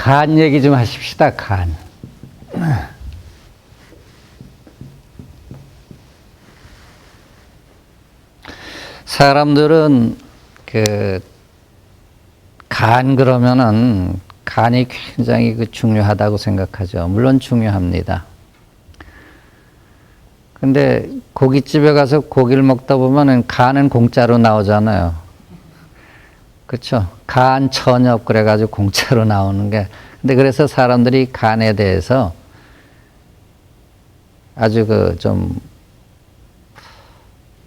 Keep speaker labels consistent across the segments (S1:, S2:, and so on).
S1: 간 얘기 좀 하십시다. 간. 사람들은 간 그러면은 간이 굉장히 중요하다고 생각하죠. 물론 중요합니다. 근데 고깃집에 가서 고기를 먹다 보면은 간은 공짜로 나오잖아요. 그렇죠? 간 천엽 그래가지고 공짜로 나오는 게. 근데 그래서 사람들이 간에 대해서 아주 좀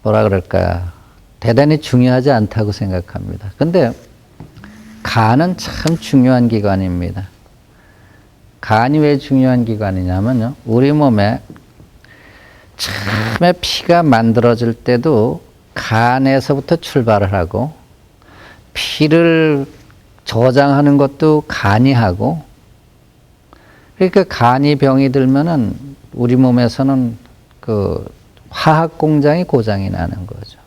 S1: 뭐라 그럴까 대단히 중요하지 않다고 생각합니다. 근데 간은 참 중요한 기관입니다. 간이 왜 중요한 기관이냐면요. 우리 몸에 처음에 피가 만들어질 때도 간에서부터 출발을 하고 피를 저장하는 것도 간이 하고 그러니까 간이 병이 들면은 우리 몸에서는 화학 공장이 고장이 나는 거죠.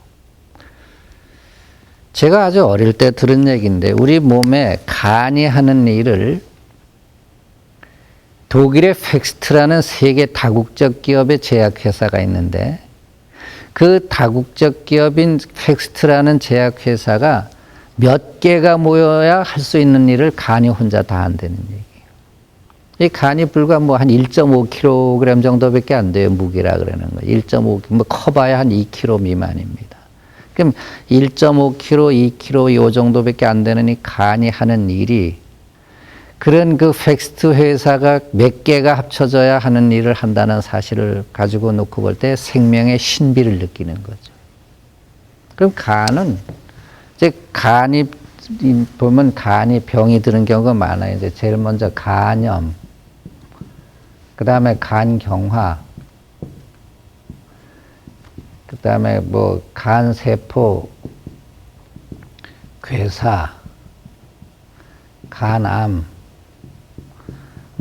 S1: 제가 아주 어릴 때 들은 얘기인데 우리 몸에 간이 하는 일을 독일의 팩스트라는 세계 다국적 기업의 제약회사가 있는데 그 다국적 기업인 팩스트라는 제약회사가 몇 개가 모여야 할 수 있는 일을 간이 혼자 다 한다는 얘기예요. 이 간이 불과 한 1.5kg 정도밖에 안 돼요. 무게라 그러는 거예요. 1.5kg, 커봐야 한 2kg 미만입니다. 그럼 1.5kg, 2kg 요 정도밖에 안 되는 이 간이 하는 일이 그런 팩스트 회사가 몇 개가 합쳐져야 하는 일을 한다는 사실을 가지고 놓고 볼 때 생명의 신비를 느끼는 거죠. 그럼 간은 이제 간이 보면 간이 병이 드는 경우가 많아요. 이제 제일 먼저 간염, 그 다음에 간경화, 그 다음에 간세포, 괴사, 간암,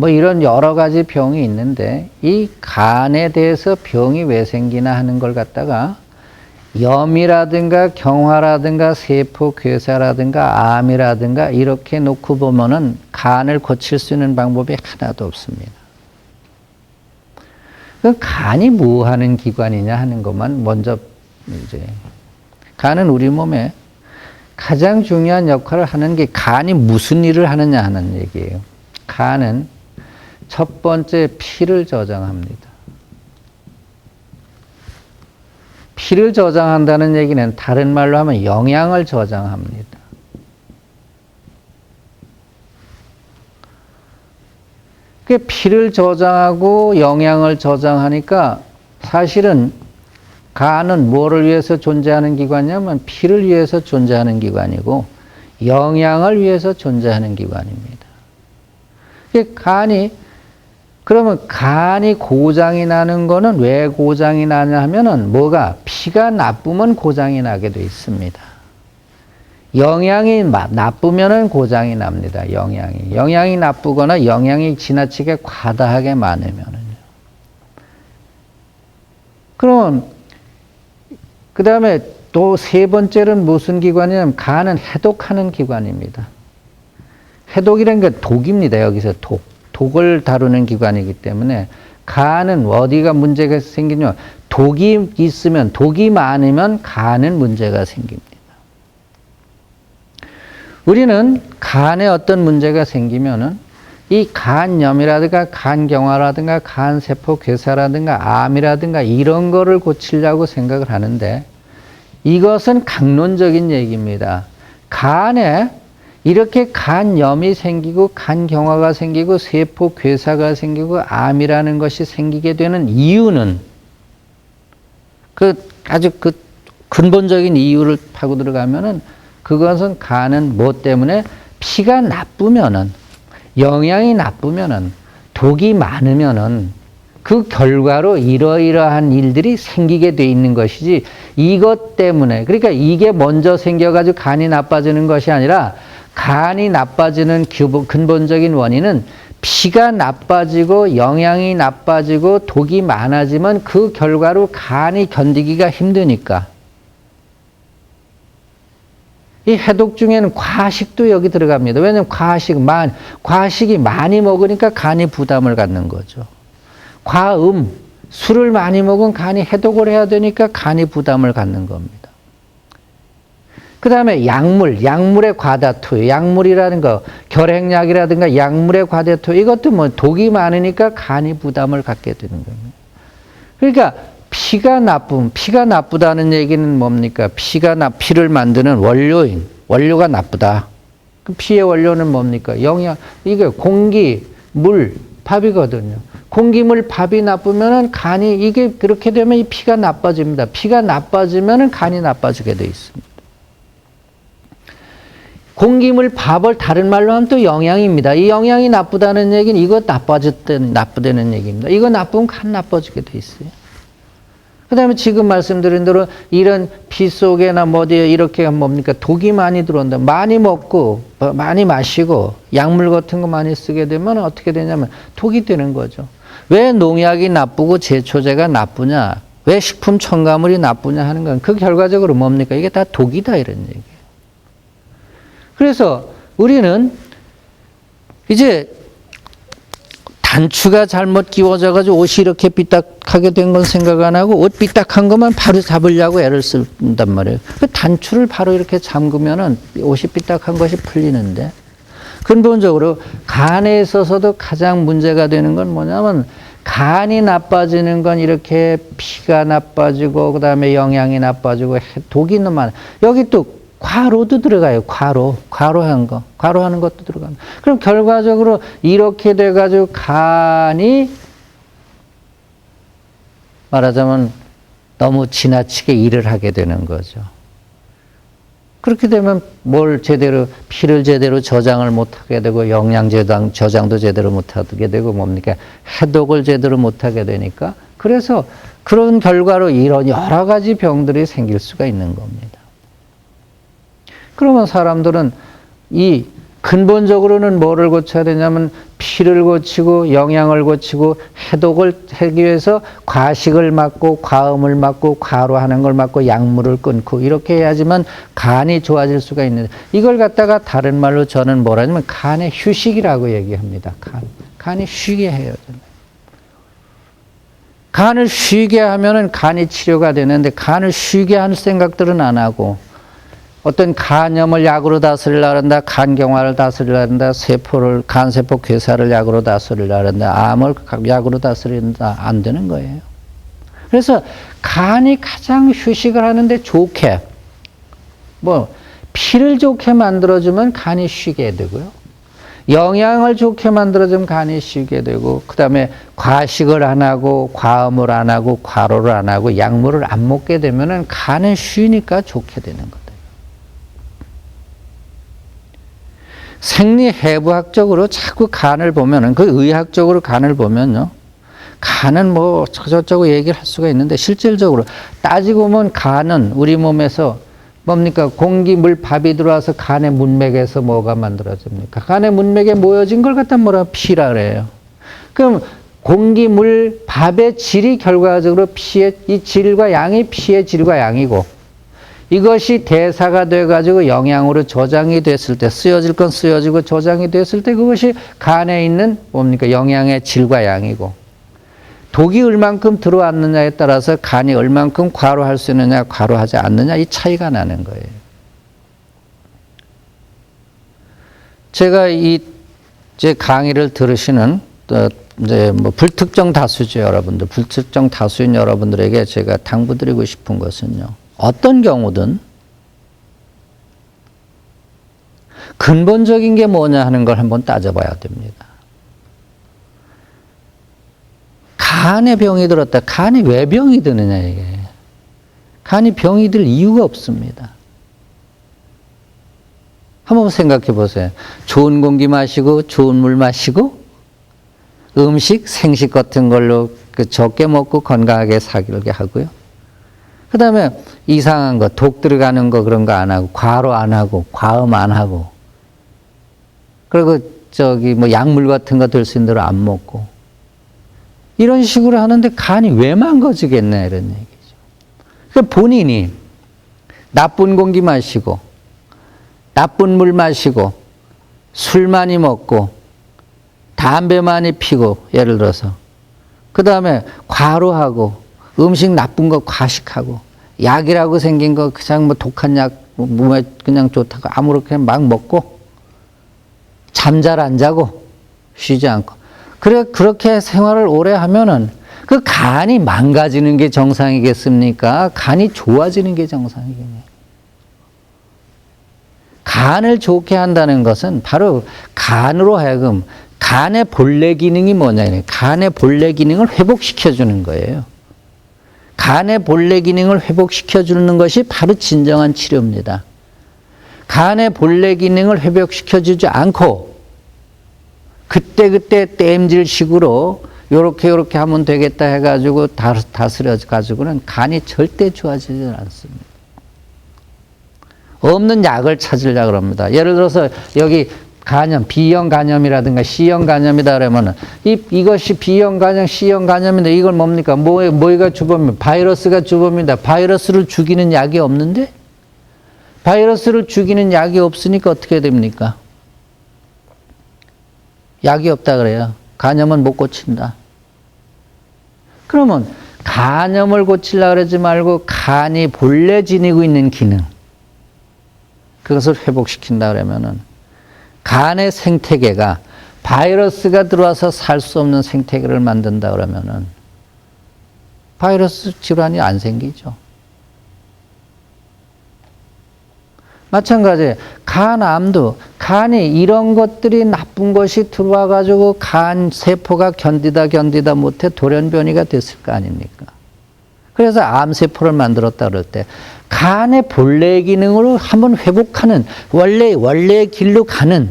S1: 이런 여러 가지 병이 있는데 이 간에 대해서 병이 왜 생기나 하는 걸 갖다가 염이라든가 경화라든가 세포, 괴사라든가 암이라든가 이렇게 놓고 보면은 간을 고칠 수 있는 방법이 하나도 없습니다. 그 간이 뭐 하는 기관이냐 하는 것만 먼저 이제 간은 우리 몸에 가장 중요한 역할을 하는 게 간이 무슨 일을 하느냐 하는 얘기예요. 간은 첫 번째 피를 저장합니다. 피를 저장한다는 얘기는 다른 말로 하면 영양을 저장합니다. 피를 저장하고 영양을 저장하니까 사실은 간은 뭐를 위해서 존재하는 기관이냐면 피를 위해서 존재하는 기관이고 영양을 위해서 존재하는 기관입니다. 그러면 간이 고장이 나는 거는 왜 고장이 나냐 하면은 피가 나쁘면 고장이 나게 돼 있습니다. 영양이 나쁘면은 고장이 납니다. 영양이 나쁘거나 영양이 지나치게 과다하게 많으면은요. 그럼 그 다음에 또 세 번째는 무슨 기관이냐면 간은 해독하는 기관입니다. 해독이라는 게 독입니다. 여기서 독을 다루는 기관이기 때문에 간은 어디가 문제가 생기냐 독이 있으면 독이 많으면 간은 문제가 생깁니다. 우리는 간에 어떤 문제가 생기면은 이 간염이라든가 간경화라든가 간세포 괴사라든가 암이라든가 이런 거를 고치려고 생각을 하는데 이것은 강론적인 얘기입니다. 간에 이렇게 간염이 생기고 간경화가 생기고 세포 괴사가 생기고 암이라는 것이 생기게 되는 이유는 아주 근본적인 이유를 파고 들어가면은 그것은 간은 뭐 때문에 피가 나쁘면은 영양이 나쁘면은 독이 많으면은 그 결과로 이러이러한 일들이 생기게 돼 있는 것이지 이것 때문에 그러니까 이게 먼저 생겨가지고 간이 나빠지는 것이 아니라 간이 나빠지는 근본적인 원인은 피가 나빠지고 영양이 나빠지고 독이 많아지면 그 결과로 간이 견디기가 힘드니까 이 해독 중에는 과식도 여기 들어갑니다. 왜냐하면 과식이 많이 먹으니까 간이 부담을 갖는 거죠. 술을 많이 먹으면 간이 해독을 해야 되니까 간이 부담을 갖는 겁니다. 그 다음에 약물의 과다 투여, 약물이라는 거, 결핵약이라든가 약물의 과다 투여, 이것도 뭐 독이 많으니까 간이 부담을 갖게 되는 겁니다. 그러니까 피가 나쁘다는 얘기는 뭡니까? 피를 만드는 원료가 나쁘다. 그 피의 원료는 뭡니까? 이게 공기, 물, 밥이거든요. 공기, 물, 밥이 나쁘면은 간이, 이게 그렇게 되면 이 피가 나빠집니다. 피가 나빠지면은 간이 나빠지게 돼 있습니다. 공기물, 밥을 다른 말로 하면 또 영양입니다. 이 영양이 나쁘다는 얘기는 이거 나쁘다는 얘기입니다. 이거 나쁘면 간 나빠지게 돼 있어요. 그 다음에 지금 말씀드린 대로 이런 피 속에나 어디에 이렇게 뭡니까? 독이 많이 들어온다. 많이 먹고, 많이 마시고, 약물 같은 거 많이 쓰게 되면 어떻게 되냐면 독이 되는 거죠. 왜 농약이 나쁘고 제초제가 나쁘냐? 왜 식품 첨가물이 나쁘냐 하는 건 그 결과적으로 뭡니까? 이게 다 독이다 이런 얘기예요. 그래서 우리는 이제 단추가 잘못 끼워져가지고 옷이 이렇게 삐딱하게 된 건 생각 안 하고 옷 삐딱한 것만 바로 잡으려고 애를 쓴단 말이에요. 그 단추를 바로 이렇게 잠그면은 옷이 삐딱한 것이 풀리는데 근본적으로 간에 있어서도 가장 문제가 되는 건 뭐냐면 간이 나빠지는 건 이렇게 피가 나빠지고 그다음에 영양이 나빠지고 독이 너무 많아요. 여기 또 과로도 들어가요. 과로하는 것도 들어갑니다. 그럼 결과적으로 이렇게 돼가지고 간이 말하자면 너무 지나치게 일을 하게 되는 거죠. 그렇게 되면 피를 제대로 저장을 못하게 되고 영양 저장도 제대로 못하게 되고 뭡니까? 해독을 제대로 못하게 되니까 그래서 그런 결과로 이런 여러 가지 병들이 생길 수가 있는 겁니다. 그러면 사람들은 이 근본적으로는 뭐를 고쳐야 되냐면 피를 고치고 영양을 고치고 해독을 하기 위해서 과식을 막고 과음을 막고 과로하는 걸 막고 약물을 끊고 이렇게 해야지만 간이 좋아질 수가 있는데 이걸 갖다가 다른 말로 저는 뭐라 하냐면 간의 휴식이라고 얘기합니다. 간이 쉬게 해야 돼요. 간을 쉬게 하면은 간이 치료가 되는데 간을 쉬게 할 생각들은 안 하고 어떤 간염을 약으로 다스리려 한다, 간경화를 다스리려 한다, 간세포 괴사를 약으로 다스리려 한다, 암을 약으로 다스린다, 안 되는 거예요. 그래서 간이 가장 휴식을 하는데 좋게, 피를 좋게 만들어주면 간이 쉬게 되고요. 영양을 좋게 만들어주면 간이 쉬게 되고, 그 다음에 과식을 안 하고, 과음을 안 하고, 과로를 안 하고, 약물을 안 먹게 되면은 간은 쉬니까 좋게 되는 거예요. 생리해부학적으로 자꾸 간을 보면은, 의학적으로 간을 보면요. 간은 저쩌고 얘기를 할 수가 있는데, 실질적으로 따지고 보면 간은 우리 몸에서 뭡니까? 공기, 물, 밥이 들어와서 간의 문맥에서 뭐가 만들어집니까? 간의 문맥에 모여진 걸 갖다 피라 그래요. 그럼 공기, 물, 밥의 질이 결과적으로 이 질과 양이 피의 질과 양이고, 이것이 대사가 돼가지고 영양으로 저장이 됐을 때, 쓰여질 건 쓰여지고 저장이 됐을 때 그것이 간에 있는 영양의 질과 양이고, 독이 얼만큼 들어왔느냐에 따라서 간이 얼만큼 과로할 수 있느냐, 과로하지 않느냐, 이 차이가 나는 거예요. 제가 제 강의를 들으시는, 불특정 다수죠, 여러분들. 불특정 다수인 여러분들에게 제가 당부드리고 싶은 것은요. 어떤 경우든 근본적인 게 뭐냐 하는 걸 한번 따져봐야 됩니다. 간에 병이 들었다. 간이 왜 병이 드느냐 이게. 간이 병이 들 이유가 없습니다. 한번 생각해 보세요. 좋은 공기 마시고 좋은 물 마시고 음식, 생식 같은 걸로 적게 먹고 건강하게 살게 하고요. 그 다음에 이상한 거, 독 들어가는 거 그런 거 안 하고, 과로 안 하고, 과음 안 하고, 그리고 약물 같은 거 들 수 있는 대로 안 먹고, 이런 식으로 하는데 간이 왜 망가지겠나 이런 얘기죠. 그러니까 본인이 나쁜 공기 마시고, 나쁜 물 마시고 술 많이 먹고 담배 많이 피고 예를 들어서 그 다음에 과로하고 음식 나쁜 거 과식하고 약이라고 생긴 거 그냥 뭐 독한 약 몸에 그냥 좋다고 아무렇게나 막 먹고 잠 잘 안 자고 쉬지 않고 그래 그렇게 생활을 오래 하면은 그 간이 망가지는 게 정상이겠습니까? 간이 좋아지는 게 정상이겠네요. 간을 좋게 한다는 것은 바로 간으로 하여금 간의 본래 기능이 뭐냐? 간의 본래 기능을 회복시켜주는 거예요. 간의 본래 기능을 회복시켜주는 것이 바로 진정한 치료입니다. 간의 본래 기능을 회복시켜주지 않고 그때그때 땜질식으로 요렇게 하면 되겠다 해가지고 다스려가지고는 간이 절대 좋아지지 않습니다. 없는 약을 찾으려고 그럽니다. 예를 들어서 여기 간염, B형 간염이라든가 C형 간염이다 그러면은 이것이 B형 간염, C형 간염인데 이걸 뭡니까? 뭐가 주범입니다. 바이러스가 주범입니다. 바이러스를 죽이는 약이 없는데? 바이러스를 죽이는 약이 없으니까 어떻게 됩니까? 약이 없다 그래요. 간염은 못 고친다. 그러면 간염을 고치려고 그러지 말고 간이 본래 지니고 있는 기능 그것을 회복시킨다 그러면은 간의 생태계가 바이러스가 들어와서 살 수 없는 생태계를 만든다 그러면은 바이러스 질환이 안 생기죠. 마찬가지예요. 간암도 간이 이런 것들이 나쁜 것이 들어와 가지고 간 세포가 견디다 못해 돌연변이가 됐을 거 아닙니까? 그래서 암세포를 만들었다 그럴 때 간의 본래 기능으로 한번 회복하는 원래의 길로 가는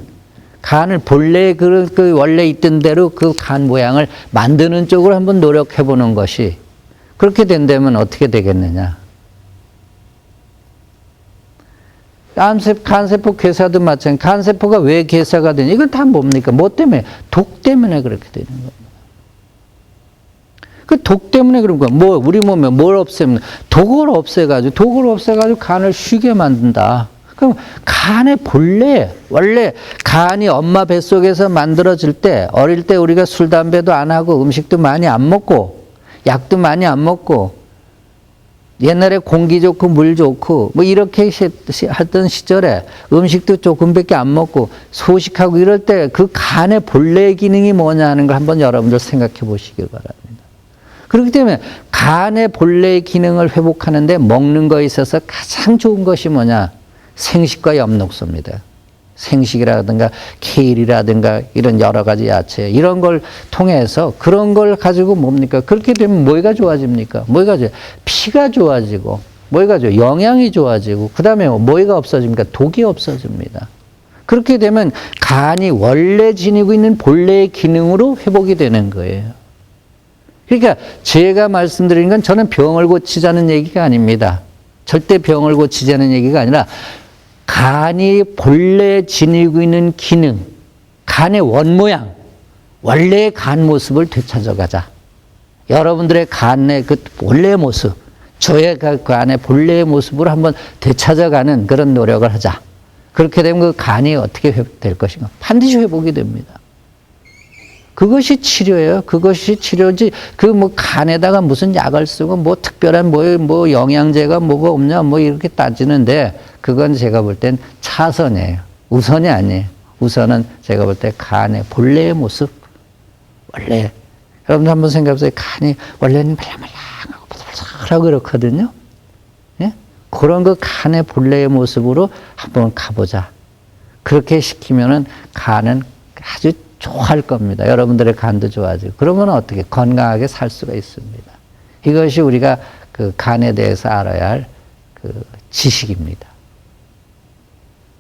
S1: 간을 본래 그 원래 있던 대로 그 간 모양을 만드는 쪽으로 한번 노력해 보는 것이 그렇게 된다면 어떻게 되겠느냐? 간세포 괴사도 마찬가지. 간세포가 왜 괴사가 되냐? 이건 다 뭡니까? 뭐 때문에? 독 때문에 그렇게 되는 겁니다. 그 독 때문에 그런 거야. 우리 몸에 뭘 없애면 독을 없애가지고 간을 쉬게 만든다. 그럼 간의 원래 간이 엄마 뱃속에서 만들어질 때, 어릴 때 우리가 술, 담배도 안 하고 음식도 많이 안 먹고, 약도 많이 안 먹고, 옛날에 공기 좋고 물 좋고 뭐 이렇게 했던 시절에 음식도 조금밖에 안 먹고 소식하고 이럴 때 그 간의 본래 기능이 뭐냐 하는 걸 한번 여러분들 생각해 보시길 바랍니다. 그렇기 때문에 간의 본래 기능을 회복하는데 먹는 거에 있어서 가장 좋은 것이 뭐냐? 생식과 엽록소입니다. 생식이라든가 케일이라든가 이런 여러 가지 야채 이런 걸 통해서 그런 걸 가지고 뭡니까? 그렇게 되면 뭐가 좋아집니까? 피가 좋아지고 영양이 좋아지고 그 다음에 뭐가 없어집니까? 독이 없어집니다. 그렇게 되면 간이 원래 지니고 있는 본래의 기능으로 회복이 되는 거예요. 그러니까 제가 말씀드리는 건 저는 병을 고치자는 얘기가 아닙니다. 절대 병을 고치자는 얘기가 아니라 간이 본래 지니고 있는 기능, 간의 원모양, 원래의 간 모습을 되찾아가자. 여러분들의 간의 그 본래의 모습, 저의 간의 본래의 모습을 한번 되찾아가는 그런 노력을 하자. 그렇게 되면 그 간이 어떻게 회복될 것인가? 반드시 회복이 됩니다. 그것이 치료예요. 그것이 치료지. 간에다가 무슨 약을 쓰고 특별한 영양제가 뭐가 없냐 이렇게 따지는데 그건 제가 볼 땐 차선이에요. 우선이 아니에요. 우선은 제가 볼 때 간의 본래의 모습. 원래 여러분들 한번 생각해 보세요. 간이 원래는 말랑말랑하고 바삭하고 그렇거든요. 예? 그런 그 간의 본래의 모습으로 한번 가보자. 그렇게 시키면은 간은 아주 좋아할 겁니다. 여러분들의 간도 좋아지고. 그러면 어떻게 건강하게 살 수가 있습니다. 이것이 우리가 그 간에 대해서 알아야 할 그 지식입니다.